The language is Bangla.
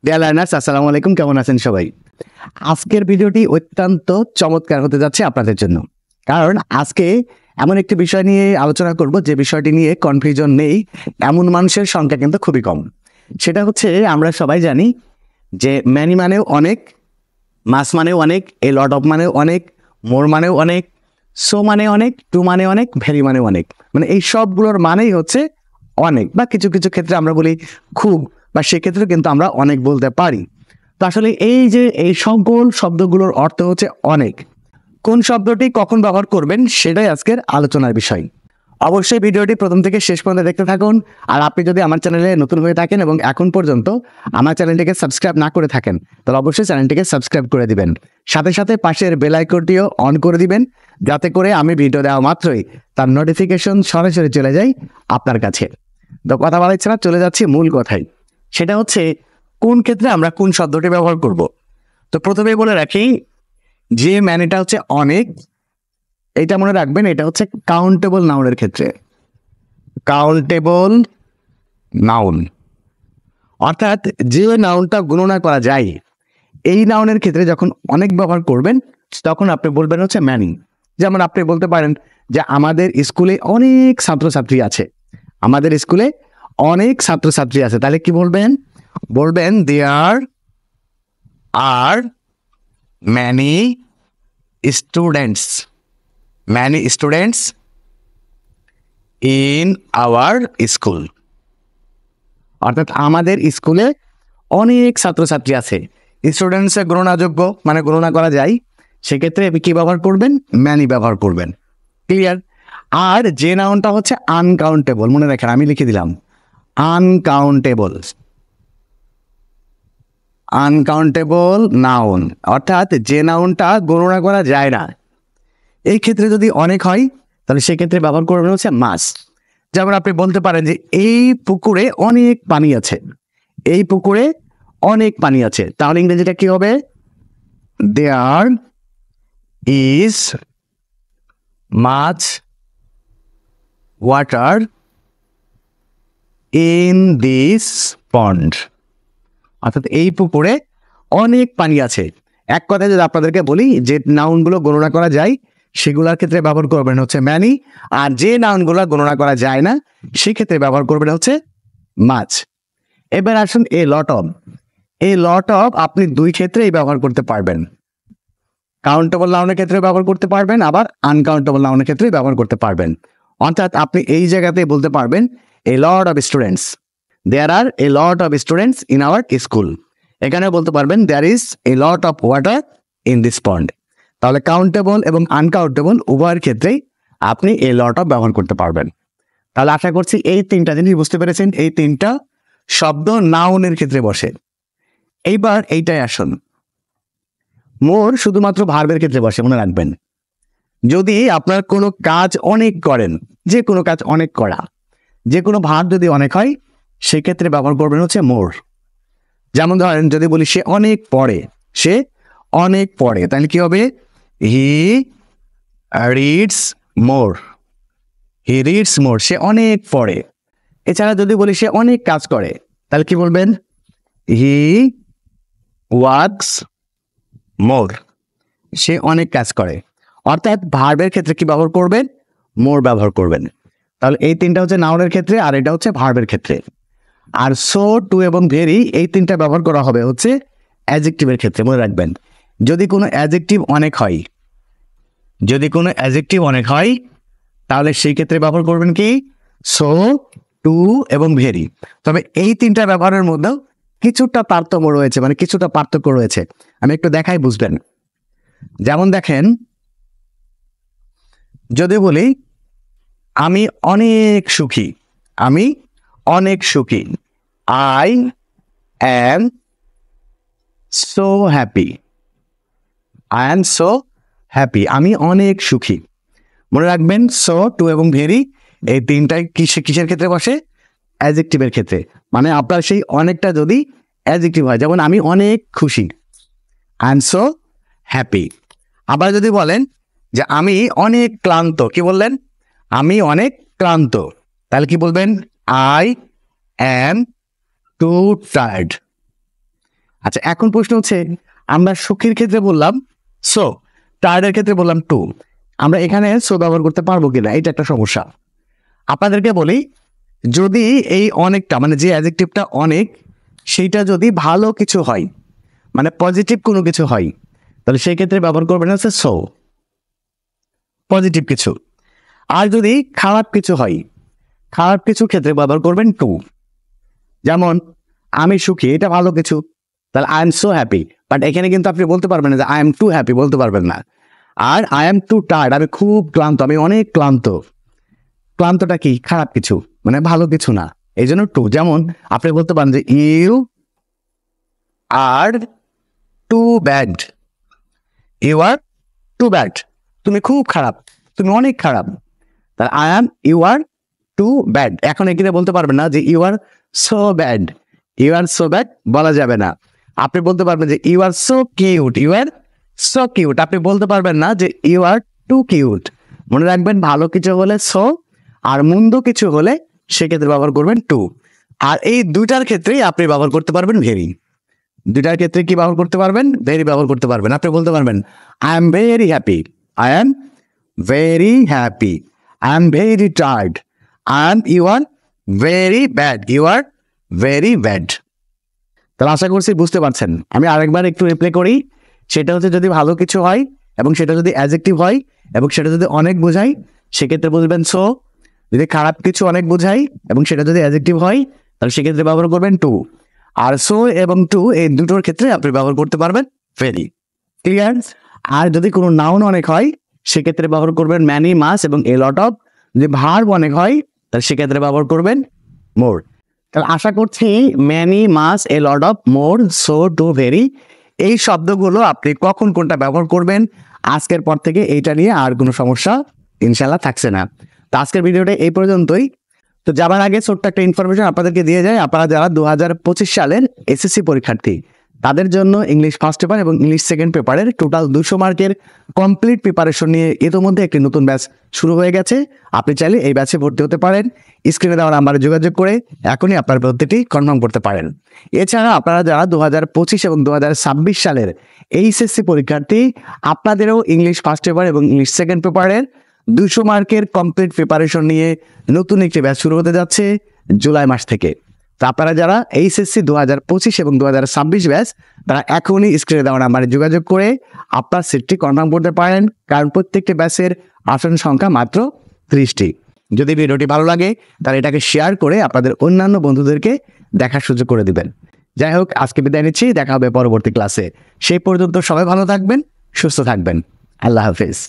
ডিয়ার লার্নার্স, আসসালামু আলাইকুম। কেমন আছেন সবাই? আজকের ভিডিওটি অত্যন্ত চমৎকার হতে যাচ্ছে আপনাদের জন্য, কারণ আজকে এমন একটি বিষয় নিয়ে আলোচনা করব যে বিষয়টি নিয়ে কনফিউশন নেই, এমন মানুষের সংখ্যা কিন্তু খুবই কম। সেটা হচ্ছে, আমরা সবাই জানি যে ম্যানি মানেও অনেক, মাস মানেও অনেক, এ লট অফ মানেও অনেক, মোর মানেও অনেক, সো মানে অনেক, টু মানে অনেক, ভেরি মানে অনেক। মানে এই সবগুলোর মানেই হচ্ছে অনেক, বা কিছু কিছু ক্ষেত্রে আমরা বলি খুব, বা সেক্ষেত্রে কিন্তু আমরা অনেক বলতে পারি। তো আসলে এই যে এই সকল শব্দগুলোর অর্থ হচ্ছে অনেক। কোন শব্দটি কখন ব্যবহার করবেন সেটাই আজকের আলোচনার বিষয়। অবশ্যই ভিডিওটি প্রথম থেকে শেষ পর্যন্ত দেখতে থাকুন। আর আপনি যদি আমার চ্যানেলে নতুন হয়ে থাকেন এবং এখন পর্যন্ত আমার চ্যানেলটিকে সাবস্ক্রাইব না করে থাকেন, তাহলে অবশ্যই চ্যানেলটিকে সাবস্ক্রাইব করে দিবেন। সাথে সাথে পাশের বেল আইকনটিও অন করে দিবেন, যাতে করে আমি ভিডিও দেওয়া মাত্রই তার নোটিফিকেশন সরাসরি চলে যায় আপনার কাছে। তো কথা বলাইছে না, চলে যাচ্ছি মূল কথায়। সেটা হচ্ছে কোন ক্ষেত্রে আমরা কোন শব্দটি ব্যবহার করব। তো প্রথমেই বলে রাখি যে ম্যানেটা হচ্ছে অনেক, এটা মনে রাখবেন, এটা হচ্ছে কাউন্টেবল নাউনের ক্ষেত্রে। কাউন্টেবল নাউন অর্থাৎ যে নাউনটা গণনা করা যায়, এই নাউনের ক্ষেত্রে যখন অনেক ব্যবহার করবেন তখন আপনি বলবেন হচ্ছে ম্যানি। যেমন আপনি বলতে পারেন যে আমাদের স্কুলে অনেক ছাত্রছাত্রী আছে, আমাদের স্কুলে অনেক ছাত্রছাত্রী আছে, তাহলে কি বলবেন? বলবেন there are many students, many students in our school. অর্থাৎ আমাদের স্কুলে অনেক ছাত্রছাত্রী আছে। স্টুডেন্টসে গণনাযোগ্য, মানে গণনা করা যায়, সেক্ষেত্রে কি ব্যবহার করবেন? ম্যানি ব্যবহার করবেন। ক্লিয়ার? আর যে নাউনটা হচ্ছে আনকাউন্টেবল, মনে রাখেন আমি লিখে দিলাম আনকাউন্টেবল। আনকাউন্টেবল নাউন অর্থাৎ যে নাউনটা গণনা করা যায় না, এই ক্ষেত্রে যদি অনেক হয় তাহলে সেক্ষেত্রে ব্যবহার করবেন হচ্ছে মাস। যেমন আপনি বলতে পারেন যে এই পুকুরে অনেক পানি আছে, এই পুকুরে অনেক পানি আছে, তাহলে ইংরেজিটা কি হবে? There is much water in this pond. অর্থাৎ এই পুকুরে অনেক পানি আছে। এক কথায় যদি আপনাদেরকে বলি, যে নাউনগুলো গণনা করা যায় সেগুলোর ক্ষেত্রে ব্যবহার করবেন হচ্ছে ম্যানি, আর যে নাউনগুলো গণনা করা যায় না সেক্ষেত্রে ব্যবহার করবেন হচ্ছে মাছ। এবার আসুন এ লট অফ। এই লট অফ আপনি দুই ক্ষেত্রেই ব্যবহার করতে পারবেন। কাউন্টেবল নাউনের ক্ষেত্রে ব্যবহার করতে পারবেন, আবার আনকাউন্টেবল নাউনের ক্ষেত্রে ব্যবহার করতে পারবেন। অর্থাৎ আপনি এই জায়গাতে বলতে পারবেন a lot of students, there are a lot of students in our school. এখানে বলতে পারবেন there is a lot of water in this pond. তাহলে কাউন্টেবল এবং আনকাউন্টেবল উভয়ের ক্ষেত্রেই আপনি এ লট অফ ব্যবহার করতে পারবেন। তাহলে আশা করছি এই তিনটা জিনিস বুঝতে পেরেছেন। এই তিনটা শব্দ নাউনের ক্ষেত্রে বসে। এইবার এইটাই আসুন, মোর শুধুমাত্র ভার্বের ক্ষেত্রে বসে, মনে রাখবেন। যদি আপনার কোনো কাজ অনেক করেন, যে কোনো কাজ অনেক করা, যে কোনো ভার্ব যদি অনেক হয় সেক্ষেত্রে ব্যবহার করবেন হচ্ছে মোর। যেমন ধরেন যদি বলি সে অনেক পড়ে, সে অনেক পড়ে, তাহলে কি হবে? He reads more, he reads মোর, সে অনেক পড়ে। এছাড়া যদি বলি সে অনেক কাজ করে, তাহলে কি বলবেন? হি ওয়ার্কস মোর, সে অনেক কাজ করে। অর্থাৎ ভার্বের ক্ষেত্রে কি ব্যবহার করবেন? মোর ব্যবহার করবেন। তাহলে এই তিনটা হচ্ছে নাউনের ক্ষেত্রে, আর এটা হচ্ছে ভার্বের ক্ষেত্রে। আর সো, টু এবং ভেরি, এই তিনটা ব্যবহার করা হবে হচ্ছে অ্যাডজেক্টিভের ক্ষেত্রে। মনে রাখবেন, যদি কোনো অ্যাডজেক্টিভ অনেক হয়, যদি কোনো অ্যাডজেক্টিভ অনেক হয় তাহলে সেই ক্ষেত্রে ব্যবহার করবেন কি? সো, টু এবং ভেরি। তবে এই তিনটা ব্যবহারের মধ্যেও কিছুটা তারতম্য রয়েছে, মানে কিছুটা পার্থক্য রয়েছে। আমি একটু দেখাই, বুঝবেন। যেমন দেখেন, যদি বলি আমি অনেক সুখী, আমি অনেক সুখী, I am so happy, I am so happy, আমি অনেক সুখী। মনে রাখবেন, সো, টু এবং ভেরি এই তিনটাই কিসের ক্ষেত্রে বসে? অ্যাডজেক্টিভের ক্ষেত্রে। মানে আপনার সেই অনেকটা যদি অ্যাডজেক্টিভ হয়, যেমন আমি অনেক খুশি, আই এম সো হ্যাপি। আবার যদি বলেন যে আমি অনেক ক্লান্ত, কি বললেন? আমি অনেক ক্লান্ত, তাহলে কি বলবেন? I am two tired. আচ্ছা, এখন প্রশ্ন হচ্ছে, আমরা সুখীর ক্ষেত্রে বললাম সো, টায়ার্ডের ক্ষেত্রে বললাম টু, আমরা এখানে সো ব্যবহার করতে পারবো কিনা, এটা একটা সমস্যা। আপনাদেরকে বলি, যদি এই অনেকটা মানে যে অ্যাডজেক্টিভটা অনেক, সেইটা যদি ভালো কিছু হয়, মানে পজিটিভ কোনো কিছু হয়, তাহলে সেই ক্ষেত্রে ব্যবহার করবেন হচ্ছে সো, পজিটিভ কিছু। আর যদি খারাপ কিছু হয়, খারাপ কিছু ক্ষেত্রে ব্যবহার করবেন টু। যেমন আমি সুখী, এটা ভালো কিছু, তাহলে I am so happy. But এখানে কিন্তু আপনি বলতে পারবেন না যে আই এম টু হ্যাপি, বলতে পারবেন না। আর আই এম টু টায়ার্ড, আমি খুব ক্লান্ত, আমি অনেক ক্লান্ত। ক্লান্তটা কি? খারাপ কিছু, মানে ভালো কিছু না, এই জন্য টু। যেমন আপনি বলতে পারেন যে you are too bad, you are too bad, তুমি খুব খারাপ, তুমি অনেক খারাপ। তাহলে I am, you are too bad. এখন এখানে বলতে পারবেন না যে you are so bad, you are so bad বলা যাবে না। আপনি বলতে পারবেন যে you are so cute, you are so cute. আপনি বলতে পারবেন না যে ইউ আর টু কিউট। মনে রাখবেন, ভালো কিছু হলে সো, আর মন্দ কিছু হলে সেক্ষেত্রে ব্যবহার করবেন টু। আর এই দুইটার ক্ষেত্রেই আপনি ব্যবহার করতে পারবেন ভেরি। দুইটার ক্ষেত্রে কি ব্যবহার করতে পারবেন? ভেরি ব্যবহার করতে পারবেন। আপনি বলতে পারবেন I am very happy, I am very happy, I am very tired, and you are very bad, you are very bad। তাহলে আশা করছি বুঝতে পারছেন। আমি আরেকবার একটু রিপ্লে করি। সেটা হচ্ছে, যদি ভালো কিছু হয় এবং সেটা যদি অ্যাডজেক্টিভ হয় এবং সেটা যদি অনেক বোঝায়, সেক্ষেত্রে বলবেন সো। যদি খারাপ কিছু অনেক বোঝায় এবং সেটা যদি অ্যাডজেক্টিভ হয়, তাহলে সেক্ষেত্রে ব্যবহার করবেন টু। আর সো এবং টু এই দুটোর ক্ষেত্রে আপনি ব্যবহার করতে পারবেন ভেরি। ক্লিয়ার? আর যদি কোনো নাউন অনেক হয়, সেক্ষেত্রে ব্যবহার করবেন ম্যানি, মাস এবং এ লট অফ। যদি ভার্ব অনেক হয়, তাহলে সেক্ষেত্রে ব্যবহার করবেন মোর। তাহলে আশা করছি many, much, a lot of, more, so, too, very, এই শব্দগুলো আপনি কখন কোনটা ব্যবহার করবেন, আজকের পর থেকে এইটা নিয়ে আর কোনো সমস্যা ইনশাল্লাহ থাকছে না। তো আজকের ভিডিওটা এই পর্যন্তই। তো যাবার আগে ছোট্ট একটা ইনফরমেশন আপনাদেরকে দিয়ে যায়। আপনারা যারা 2025 সালের এসএসসি পরীক্ষার্থী, তাদের জন্য ইংলিশ ফার্স্ট পেপার এবং ইংলিশ সেকেন্ড পেপারের টোটাল 200 মার্কের কমপ্লিট প্রিপারেশন নিয়ে ইতিমধ্যে একটি নতুন ব্যাচ শুরু হয়ে গেছে। আপনি চাইলে এই ব্যাচে ভর্তি হতে পারেন। স্ক্রিনে দেওয়া নাম্বারে যোগাযোগ করে এখনই আপনার ভর্তিটি কনফার্ম করতে পারেন। এছাড়া আপনারা যারা 2025 এবং 2026 সালের এইচএসসি পরীক্ষার্থী, আপনাদেরও ইংলিশ ফার্স্ট পেপার এবং ইংলিশ সেকেন্ড পেপারের 200 মার্কের কমপ্লিট প্রিপারেশন নিয়ে নতুন একটি ব্যাচ শুরু হতে যাচ্ছে জুলাই মাস থেকে। তো আপনারা যারা এইচএসসি 2025 এবং 2026 ব্যাচ, তারা এখনই স্ক্রিনে দেওয়া নাম্বারে যোগাযোগ করে আপনার সিটটি কনফার্ম করতে পারেন, কারণ প্রত্যেকটি ব্যাচের আসন সংখ্যা মাত্র 30টি। যদি ভিডিওটি ভালো লাগে, তাহলে এটাকে শেয়ার করে আপনাদের অন্যান্য বন্ধুদেরকে দেখার সুযোগ করে দিবেন। যাই হোক, আজকে বিদায় নিচ্ছি, দেখা হবে পরবর্তী ক্লাসে। সেই পর্যন্ত সবাই ভালো থাকবেন, সুস্থ থাকবেন। আল্লাহ হাফেজ।